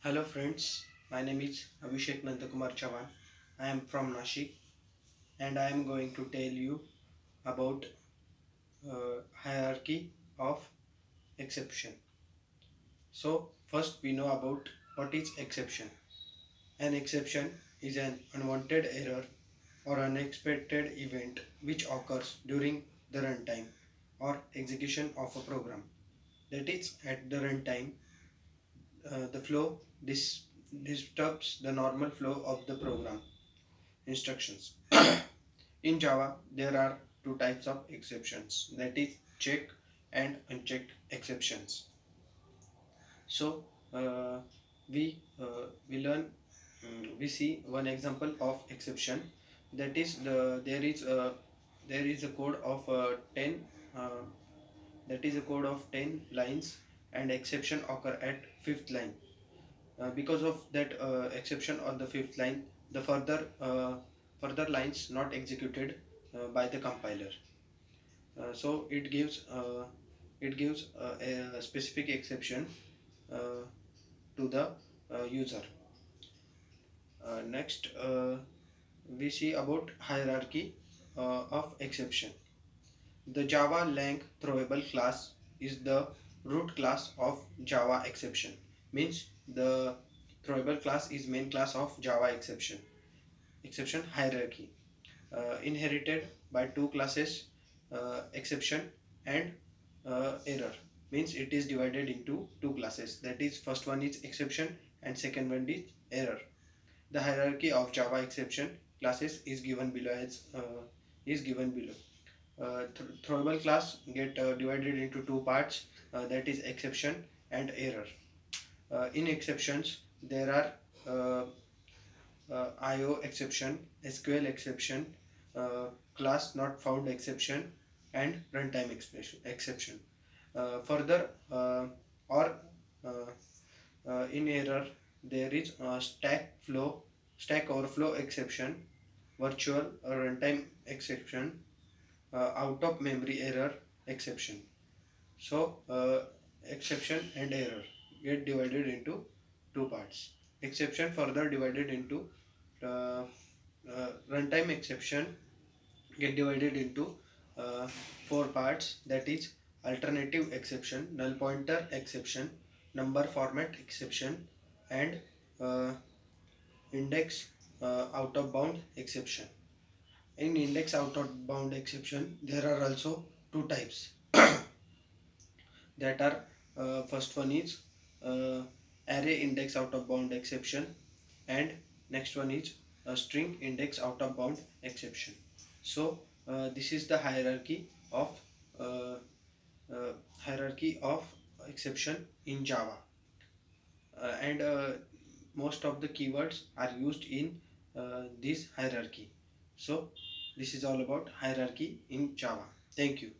Hello friends, my name is Abhishek Nandakumar Chavan. I am from Nashik and I am going to tell you about hierarchy of exception. So first we know about what is exception. An exception is an unwanted error or unexpected event which occurs during the runtime or execution of a program. That is, at the runtime, the flow disturbs the normal flow of the program instructions. In Java, there are two types of exceptions, that is checked and unchecked exceptions. So uh, we learn we see one example of exception, that is there is a code of 10 uh, that is a code of 10 lines and exception occur at fifth line. Because of that exception on the fifth line, the further lines not executed by the compiler. So it gives a specific exception uh, to the user. Next, we see about hierarchy of exception. The Java Lang throwable class is the root class of Java exception. Means the throwable class is main class of Java exception hierarchy, inherited by two classes, exception and error. Means it is divided into two classes, that is first one is exception and second one is error. The hierarchy of Java exception classes is given below throwable class get divided into two parts, that is exception and error. In exceptions there are IO exception, SQL exception, class not found exception, and runtime exception. Further, or uh, in error, there is stack overflow exception, virtual runtime exception, out of memory error exception. So, exception and error get divided into two parts. Exception further divided into uh, runtime exception get divided into uh, four parts, that is alternative exception, null pointer exception, number format exception, and uh, index out of bound exception. In index out of bound exception there are also two types that are first one is uh, array index out of bound exception, and next one is a string index out of bound exception. So this is the of uh, hierarchy of exception in Java, and most of the keywords are used in this hierarchy. So this is all about hierarchy in Java. Thank you.